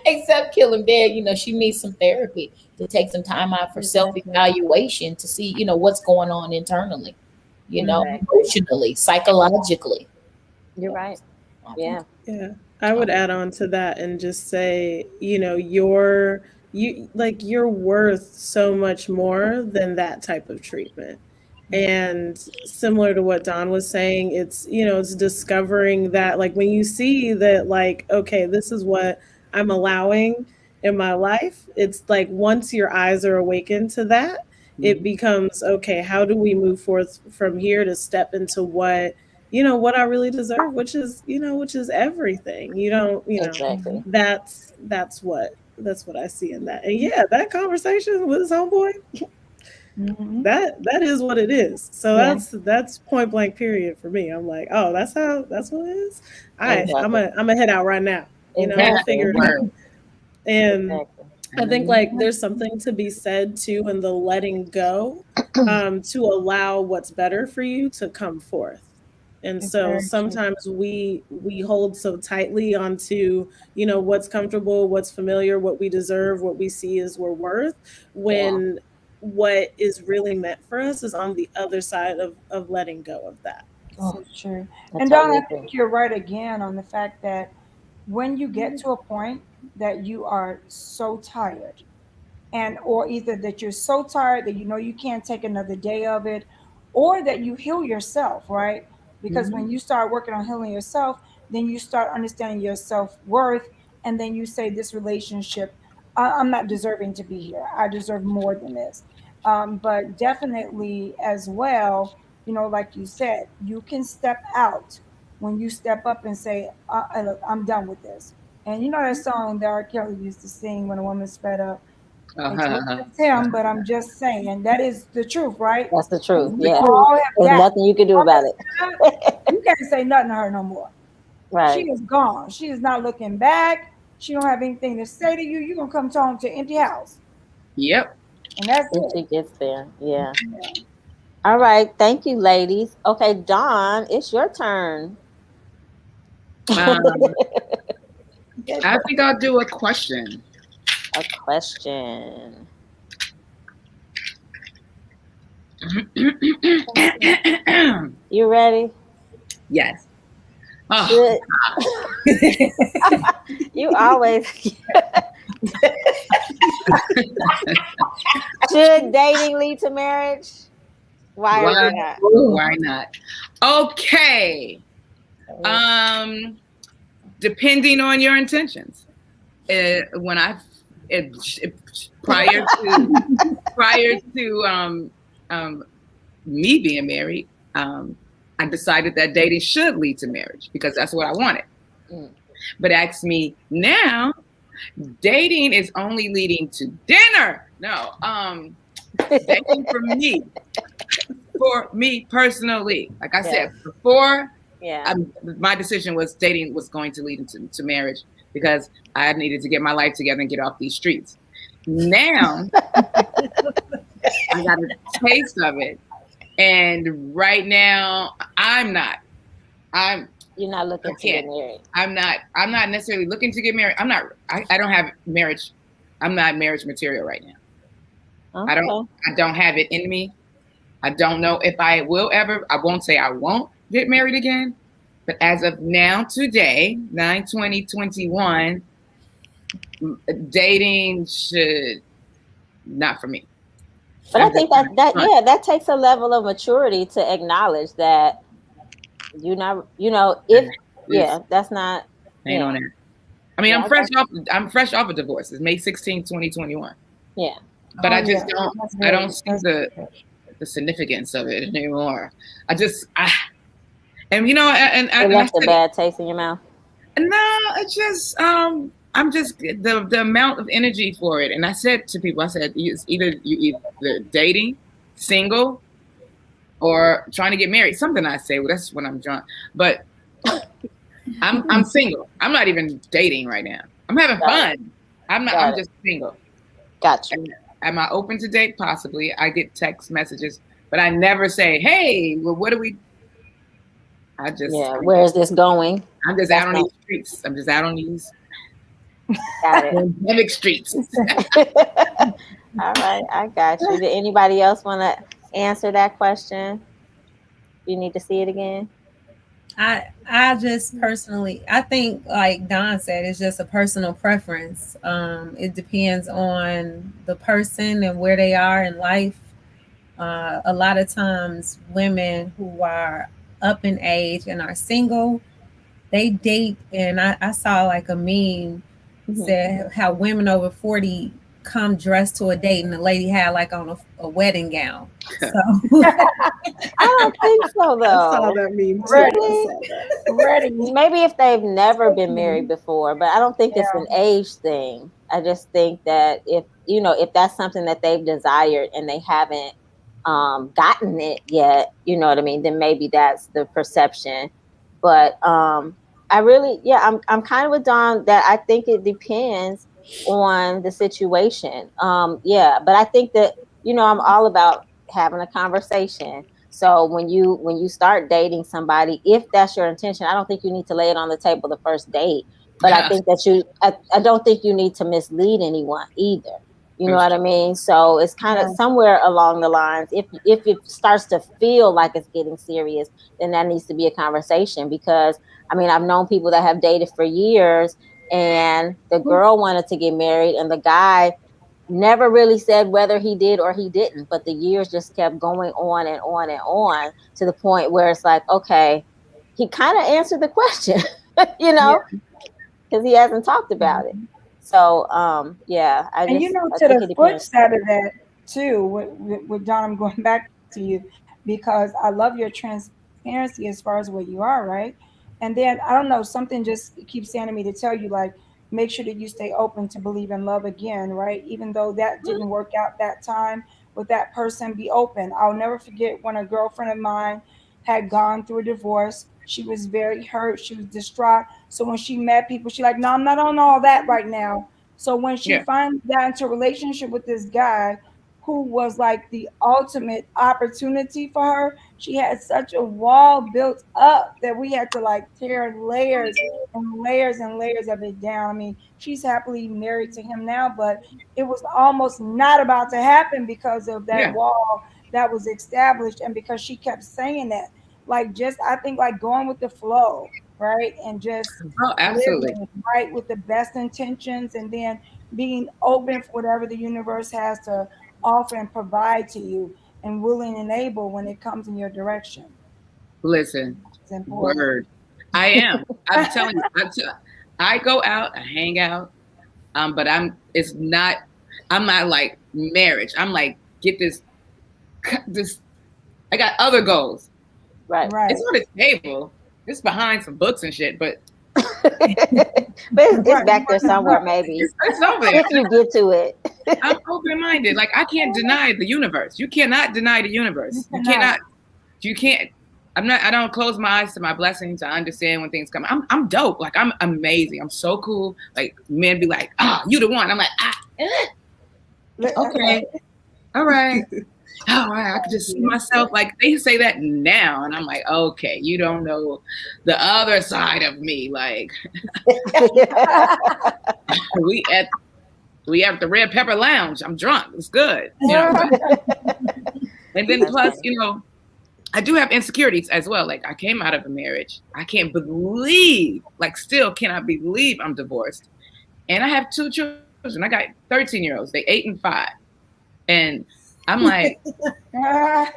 Except kill him dead. She needs some therapy to take some time out for Exactly. self-evaluation to see, what's going on internally, Exactly. emotionally, psychologically. You're right. I think Yeah. Yeah. I would add on to that and just say, you're worth so much more than that type of treatment. And similar to what Don was saying, it's discovering that, like, when you see that, like, okay, this is what I'm allowing in my life, it's like once your eyes are awakened to that, it becomes, okay, how do we move forth from here to step into what I really deserve, which is everything. Exactly. That's what I see in that. And yeah, that conversation with his homeboy, Mhm. that is what it is. So Yeah. that's point blank period for me. I'm like, oh, that's what it is. All right, I'm Exactly. a I'm gonna head out right now. Exactly. Figure it out. And Exactly. I think, like, there's something to be said too in the letting go, to allow what's better for you to come forth And It's so very true. sometimes we hold so tightly onto, you know, what's comfortable, what's familiar, what we deserve, what we see as we're worth, Yeah. when what is really meant for us is on the other side of letting go of that. So true. I And Don, totally I agree. think you're right again on the fact that when you get to a point that you are so tired, and or either that you're so tired that you know you can't take another day of it, or that you heal yourself, right? Because when you start working on healing yourself, then you start understanding your self-worth, and then you say, this relationship, I'm not deserving to be here, I deserve more than this. But definitely as well, you know, like you said, you can step out when you step up and say, look, I'm done with this. And you know that song that R. Kelly used to sing when a woman's fed up, it's not Uh-huh. just him, but I'm just saying that is the truth, right? That's the We truth. Yeah. all have There's that. nothing you can do about it. You can't say nothing to her no more. She Right. is gone. She is not looking back. She don't have anything to say to you. You're gonna come home to an empty house. Yep. And that's When it. she gets there. Yeah. Yeah. All right. Thank you, ladies. Okay, Dawn, it's your turn. Um, I think I'll do a question. A question. You ready? Yes. Oh, Should you always should dating lead to marriage? Why or why? why not? Why not? Okay. Depending on your intentions. When I prior to me being married, I decided that dating should lead to marriage because that's what I wanted. But ask me now, dating is only leading to dinner. No, dating for me personally, like I said before, Yeah. my decision was dating was going to lead into marriage because I needed to get my life together and get off these streets. Now I got a taste of it, and right now You're not looking to get married. I'm not necessarily looking to get married. I don't have marriage. I'm not marriage material right now. Okay. I don't have it in me. I don't know if I will ever. I won't say I won't get married again. But as of now, today, 9/20/21, dating should not for me. But I think that takes a level of maturity to acknowledge that that's not ain't on there. I mean, I'm fresh off a divorce. It's May 16th, 2021. Yeah. But I just don't see the significance of it anymore. And you know, and it left a bad taste in your mouth. No, it's just I'm just the amount of energy for it. And I said to people, I said you either dating, single, or trying to get married. Something I say, well, that's when I'm drunk. But I'm single. I'm not even dating right now. I'm having fun. I'm just single. Gotcha. Am I open to date? Possibly. I get text messages, but I never say, hey, well, what do we? Where is this going? I'm just out on these streets. I'm just out on these pandemic streets. All right, I got you. Did anybody else want to answer that question? You need to see it again. I just personally, I think like Don said, it's just a personal preference. It depends on the person and where they are in life. A lot of times women who are up in age and are single, they date, and I saw like a meme said how women over 40 come dressed to a date and the lady had like on a wedding gown. So I don't think so though. I saw that meme too. Ready. Maybe if they've never been married before, but I don't think it's an age thing. I just think that if that's something that they've desired and they haven't gotten it yet, you know what I mean, then maybe that's the perception. But I really, I'm kind of with Dawn that I think it depends on the situation. But I think that, I'm all about having a conversation. So when you start dating somebody, if that's your intention, I don't think you need to lay it on the table the first date. But I think that I don't think you need to mislead anyone either. You know what I mean? So it's kind of somewhere along the lines. If it starts to feel like it's getting serious, then that needs to be a conversation. Because I mean, I've known people that have dated for years, and the girl wanted to get married, and the guy never really said whether he did or he didn't. But the years just kept going on and on and on, to the point where it's like, okay, he kind of answered the question, you know, because he hasn't talked about it. So, yeah, I And just, I to think the it flip depends. side of that too, with Don, I'm going back to you because I love your transparency as far as where you are, right? And then I don't know, something just keeps saying to me to tell you, like, make sure that you stay open to believe in love again, right? Even though that didn't work out that time with that person, be open. I'll never forget when a girlfriend of mine had gone through a divorce. She was very hurt. She was distraught. So when she met people, she like, no, I'm not on all that right now. So when she finally got into a relationship with this guy who was like the ultimate opportunity for her, she had such a wall built up that we had to like tear layers and layers and layers of it down. I mean, she's happily married to him now, but it was almost not about to happen because of that wall that was established, and because she kept saying that. Like, just I think like going with the flow, right? And just absolutely. living right with the best intentions, and then being open for whatever the universe has to offer and provide to you, and willing and able when it comes in your direction. Listen, It's important. word. I am. I'm telling you. I go out, I hang out, but I'm not like marriage. I'm like, get this. I got other goals. Right. It's on the table. It's behind some books and shit, but it's back there somewhere, maybe. It's over there. If you get to it. I'm open-minded. Like, I can't deny the universe. You cannot deny the universe. You cannot. You can't. I don't close my eyes to my blessings. I understand when things come. I'm dope. Like, I'm amazing. I'm so cool. Like, men be like, you the one. I'm like, okay. All right. All right. I can just see myself. Like, they say that now. And I'm like, okay, you don't know the other side of me. Like, we at the Red Pepper Lounge. I'm drunk. It's good. You know? And then plus, I do have insecurities as well. Like, I came out of a marriage. I can't believe, like, still cannot believe I'm divorced. And I have 2 children. I got 13-year-olds. They 8 and 5. And I'm like, and I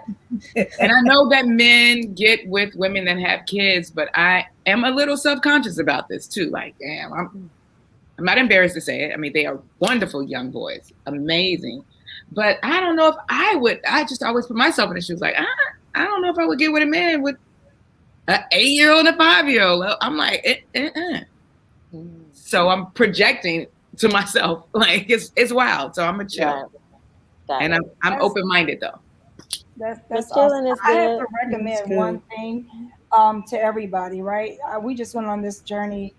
know that men get with women that have kids, but I am a little self-conscious about this too. Like, damn, I'm not embarrassed to say it. I mean, they are wonderful young boys, amazing. But I don't know if I would. I just always put myself in the shoes. Like, I don't know if I would get with a man with an 8-year-old and a 5-year-old. I'm like, So I'm projecting to myself. Like, it's wild. So I'm a chill. And I'm open-minded though. That's awesome. I have to recommend one thing to everybody, right? We just went on this journey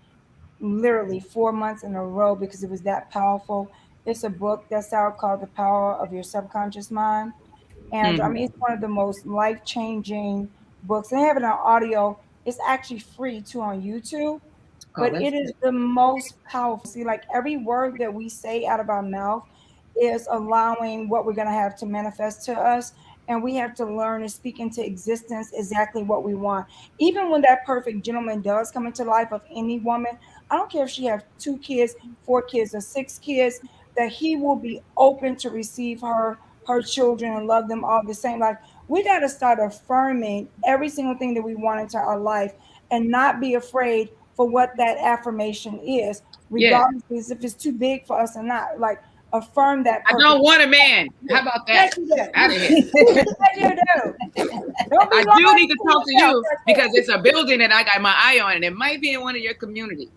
literally 4 months in a row because it was that powerful. It's a book that's out called The Power of Your Subconscious Mind. And I mean, it's one of the most life-changing books. They have it on audio. It's actually free too on YouTube. But it is the most powerful. See, like every word that we say out of our mouth is allowing what we're going to have to manifest to us. And we have to learn to speak into existence exactly what we want. Even when that perfect gentleman does come into life of any woman, I don't care if she has 2 kids, 4 kids, or 6 kids, that he will be open to receive her children and love them all the same. Like, we got to start affirming every single thing that we want into our life and not be afraid for what that affirmation is, regardless if it's too big for us or not. Like, affirm that. I don't want a man. How about that? Out of here. I do need to talk to you because it's a building that I got my eye on, and it might be in one of your communities.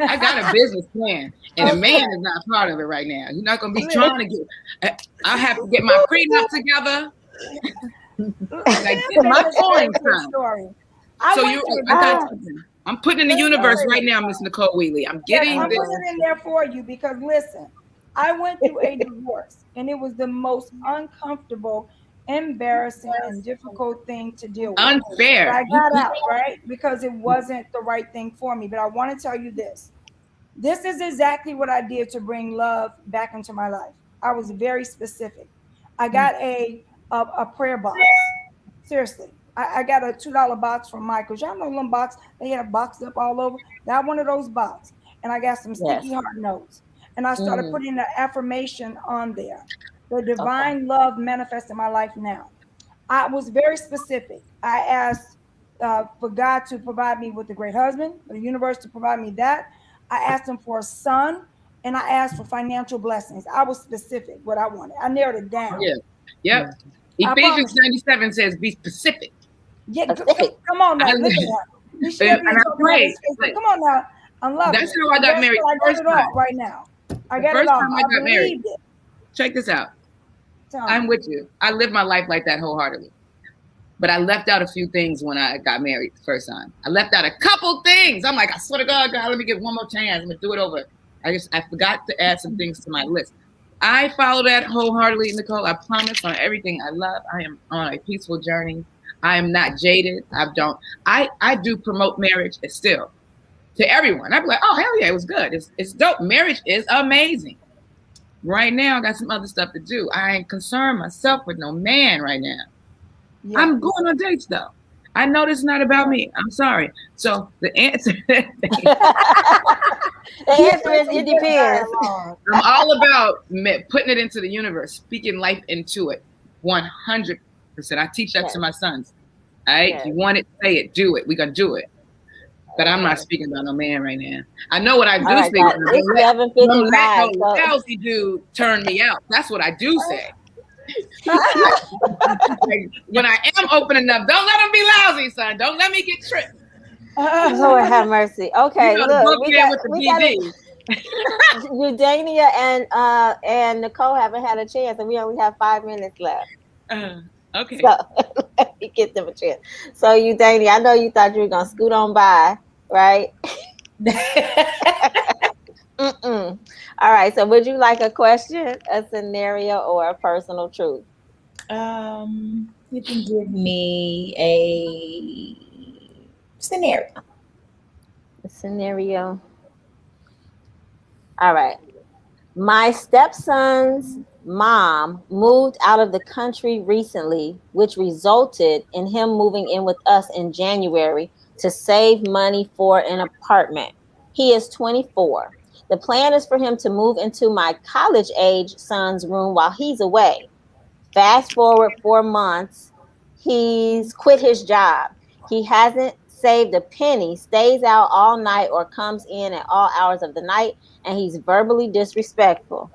I got a business plan, and a man is not part of it right now. You're not going to be trying to get. I have to get my prenup together. Like, my calling time. So I'm putting in the universe right now, Miss Nicole Wheatley. I'm getting I'm this. putting it in there for you because listen, I went through a divorce and it was the most uncomfortable embarrassing and difficult thing to deal with. Unfair. But I got out, right? Because it wasn't the right thing for me. But I want to tell you this. This is exactly what I did to bring love back into my life. I was very specific. I got a prayer box. Seriously. I got a $2 box from Michael's. Y'all know them box. They had boxed up all over. Got one of those boxes. And I got some sticky heart notes. And I started putting an affirmation on there. The divine love manifests in my life now. I was very specific. I asked for God to provide me with a great husband, for the universe to provide me that. I asked him for a son, and I asked for financial blessings. I was specific what I wanted. I narrowed it down. Yeah. Yep. Ephesians 97 says, "Be specific." Yeah, come on now. Look at that. Come on now. I'm loving That's how I got married. I got it all right now. I got it all. I got married. It. Check this out. I'm with you. I lived my life like that wholeheartedly. But I left out a few things when I got married the first time. I left out a couple things. I'm like, I swear to God, let me get one more chance. I'm going to do it over. I forgot to add some things to my list. I follow that wholeheartedly, Nicole. I promise on everything I love. I am on a peaceful journey. I am not jaded. I do promote marriage still to everyone. I'd be like, oh, hell yeah, it was good. It's dope. Marriage is amazing. Right now, I got some other stuff to do. I ain't concerned myself with no man right now. Yeah. I'm going on dates though. I know this is not about me. I'm sorry. So the answer, the answer is it depends. I'm all about putting it into the universe, speaking life into it, 100%. I teach that to my sons. All right, if you want it, say it, do it. We're gonna do it. But I'm not speaking about no man right now. I know what I do say. Don't let no lousy dude turn me out. That's what I do say. When I am opening up, don't let them be lousy, son. Don't let me get tricked. Lord have mercy. Okay, look, we got Eudania and Nicole haven't had a chance, and we only have 5 minutes left. Okay. So let me get them a chance. So Eudania, I know you thought you were gonna scoot on by, right? All right. So would you like a question, a scenario, or a personal truth? You can give me a scenario. A scenario. All right. My stepson's mom moved out of the country recently, which resulted in him moving in with us in January to save money for an apartment. He is 24. The plan is for him to move into my college-age son's room while he's away. Fast forward 4 months, he's quit his job. He hasn't saved a penny, stays out all night or comes in at all hours of the night, and he's verbally disrespectful.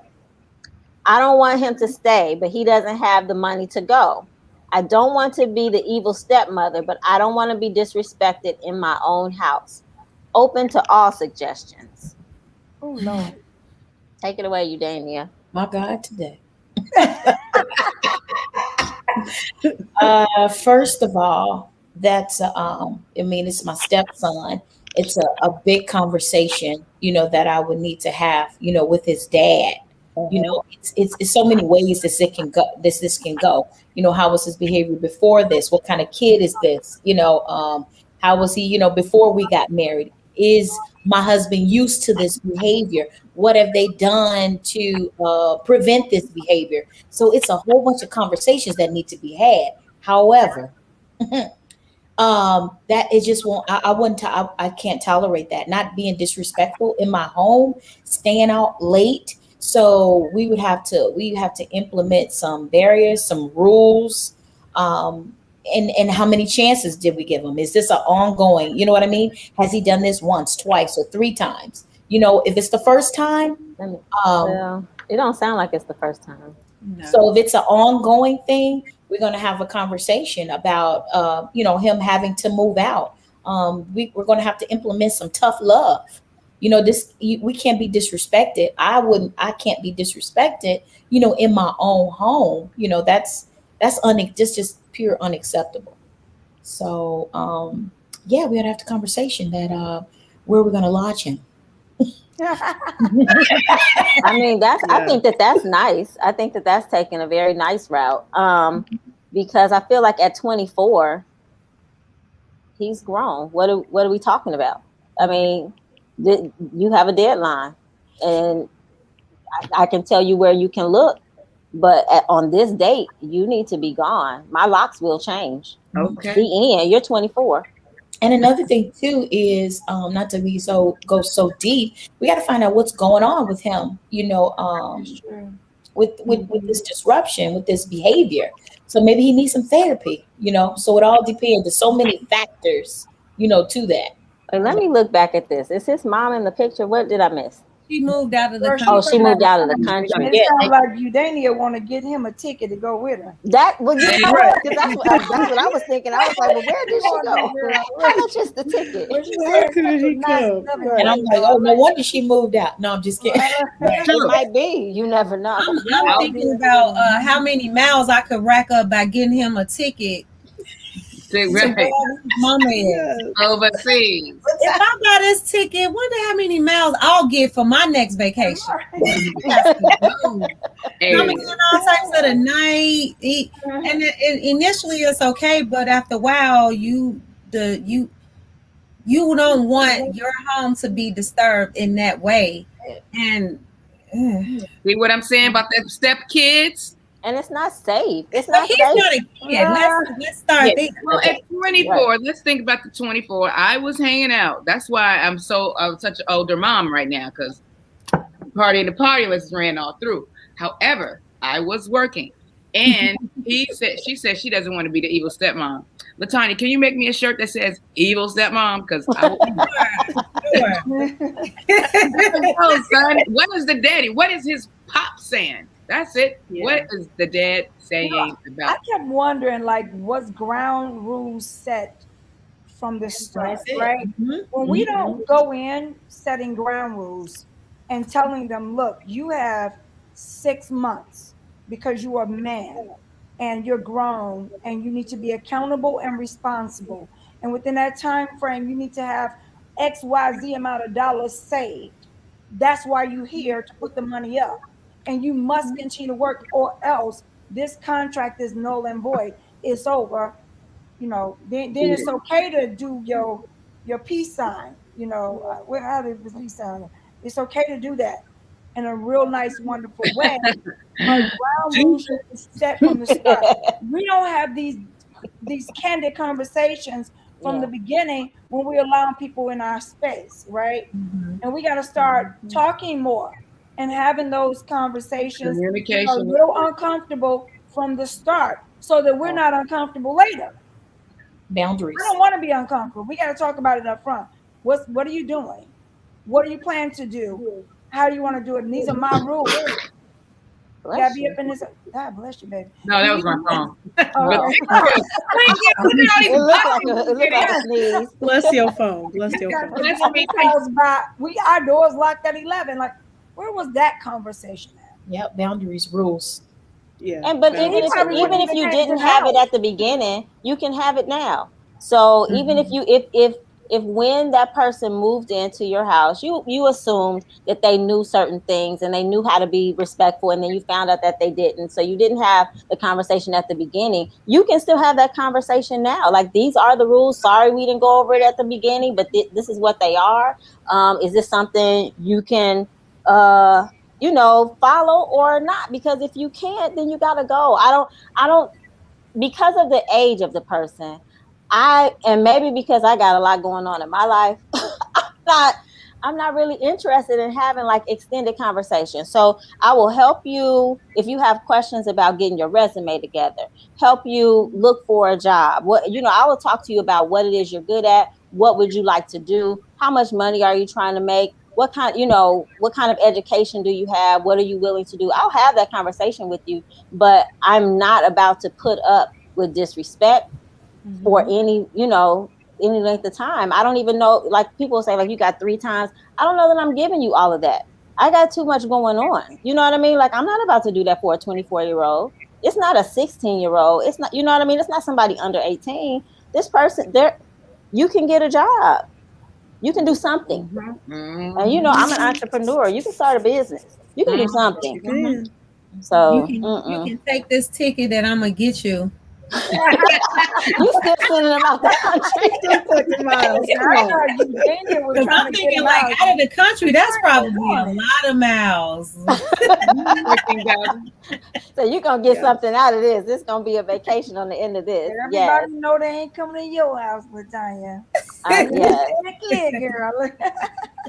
I don't want him to stay, but he doesn't have the money to go. I don't want to be the evil stepmother, but I don't want to be disrespected in my own house. Open to all suggestions. Oh, Lord. Take it away, Eudania. My God, today. First of all, that's it's my stepson. It's a big conversation, that I would need to have, with his dad. It's so many ways this can go. This can go. How was his behavior before this? What kind of kid is this? How was he? Before we got married? Is my husband used to this behavior? What have they done to prevent this behavior? So it's a whole bunch of conversations that need to be had. However, that is just won't. I can't tolerate that. Not being disrespectful in my home, staying out late. So we have to implement some barriers, some rules. And how many chances did we give him? Is this an ongoing, you know what I mean? Has he done this once, twice, or 3 times? If it's the first time, it don't sound like it's the first time. No. So if it's an ongoing thing, we're going to have a conversation about, him having to move out. We're going to have to implement some tough love. We can't be disrespected. I can't be disrespected, in my own home. That's just pure unacceptable. So, we gotta have the conversation that where we're gonna lodge him. I mean, I think that's nice. I think that's taking a very nice route. because I feel like at 24, he's grown. What are we talking about? I mean, you have a deadline, and I can tell you where you can look, but on this date, you need to be gone. My locks will change. Okay. The end. You're 24. And another thing too is not to be go so deep. We got to find out what's going on with him. With this disruption, with this behavior. So maybe he needs some therapy. So it all depends. There's so many factors, to that. Wait, let me look back at this. Is his mom in the picture? What did I miss? She moved out of the country. Oh, she moved out of the country. It sounds like Udania want to get him a ticket to go with her. That's what I was thinking. I was like, well, where did she go? How much is the ticket? Where could he go? And I'm like, oh, no wonder she moved out. No, I'm just kidding. It might be. You never know. I was thinking about how many miles I could rack up by getting him a ticket. Right. Mama is overseas. If I buy this ticket, wonder how many miles I'll get for my next vacation. Hey. Coming in all types of the night, and initially it's okay, but after a while, you don't want your home to be disturbed in that way. And see what I'm saying about them step kids? And it's not safe. It's not he's safe. Not a kid. Let's start thinking. Well, at 24, let's think about the 24. I was hanging out. That's why I'm such an older mom right now, because the party list ran all through. However, I was working, and she said she doesn't want to be the evil stepmom. LaTanya, can you make me a shirt that says "evil stepmom"? Because I will. Oh, son, what is the daddy? What is his pop saying? That's it. Yeah. What is the dad saying about? I kept wondering, like, was ground rules set from the start, right? Mm-hmm. When we don't go in setting ground rules and telling them, look, you have 6 months because you are a man and you're grown and you need to be accountable and responsible. And within that time frame, you need to have XYZ amount of dollars saved. That's why you're here, to put the money up. And you must continue to work, or else this contract is null and void. It's over. Then it's okay to do your peace sign. How do the peace sign? It's okay to do that in a real nice, wonderful way. But ground rules should be set from the start. We don't have these candid conversations from the beginning when we're allowing people in our space, right? Mm-hmm. And we got to start talking more and having those conversations. Communication. A little uncomfortable from the start, so that we're not uncomfortable later. Boundaries. I don't want to be uncomfortable. We got to talk about it up front. What are you doing? What do you plan to do? How do you want to do it? And these are my rules. Gotta be up in this. God bless you, baby. No, that was my phone. It looked like a sneeze. Bless your phone. Bless your phone. Our doors locked at 11. Like, where was that conversation at? Yep, boundaries, rules. Yeah. But even if you didn't have it at the beginning, you can have it now. So even if when that person moved into your house, you assumed that they knew certain things and they knew how to be respectful, and then you found out that they didn't. So you didn't have the conversation at the beginning. You can still have that conversation now. Like, these are the rules. Sorry, we didn't go over it at the beginning, but this is what they are. Is this something you can follow or not? Because if you can't, then you gotta go. I don't because of the age of the person, and maybe because I got a lot going on in my life, I'm not really interested in having like extended conversations. So I will help you if you have questions about getting your resume together, help you look for a job. I will talk to you about what it is you're good at. What would you like to do? How much money are you trying to make? What kind of education do you have? What are you willing to do? I'll have that conversation with you, but I'm not about to put up with disrespect for any length of time. I don't even know, like people say, like, you got 3 times. I don't know that I'm giving you all of that. I got too much going on. You know what I mean? Like, I'm not about to do that for a 24-year-old. It's not a 16-year-old. It's not, you know what I mean? It's not somebody under 18. This person you can get a job. You can do something. And I'm an entrepreneur. You can start a business. You can do something. So you can take this ticket that I'm gonna get you You still sending them out the country. Still took miles. Come I on. thought Eugenia was Because trying I'm to get thinking, him like, out of the country, that's probably a Right. lot of miles. 14,000. So you're gonna get Yes. something out of this. This gonna be a vacation on the end of this. Yes. Everybody know they ain't coming to your house, Latanya. Yes. Clear, girl.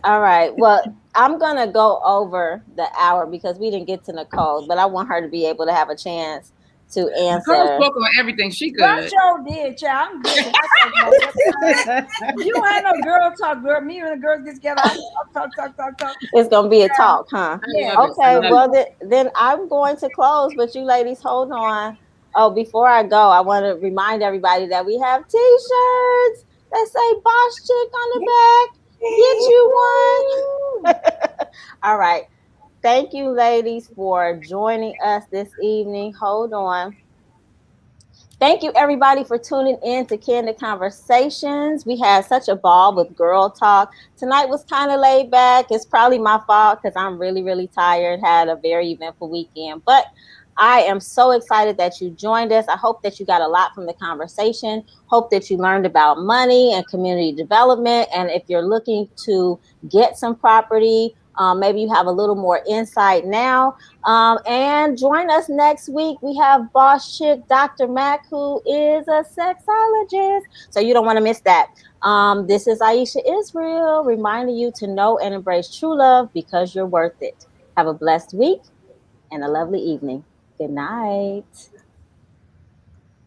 All right. Well, I'm gonna go over the hour because we didn't get to Nicole, but I want her to be able to have a chance to Nicole answer. spoke on everything she Well, could. sure did, child. I'm good. You ain't no girl talk, girl. Me and the girls get together. I talk. It's gonna be a talk, huh? Yeah. love it. Okay. I love Well, then I'm going to close, but you ladies, hold on. Oh, before I go, I want to remind everybody that we have T-shirts that say "Boss Chick" on the back. Get you one. All right. Thank you, ladies, for joining us this evening. Hold on. Thank you, everybody, for tuning in to Candid Conversations. We had such a ball with Girl Talk. Tonight was kind of laid back. It's probably my fault because I'm really, really tired. Had a very eventful weekend. But I am so excited that you joined us. I hope that you got a lot from the conversation. Hope that you learned about money and community development. And if you're looking to get some property, maybe you have a little more insight now. And join us next week. We have Boss Chick Dr. Mac, who is a sexologist. So you don't want to miss that. This is Aisha Isreal reminding you to know and embrace true love because you're worth it. Have a blessed week and a lovely evening. Good night.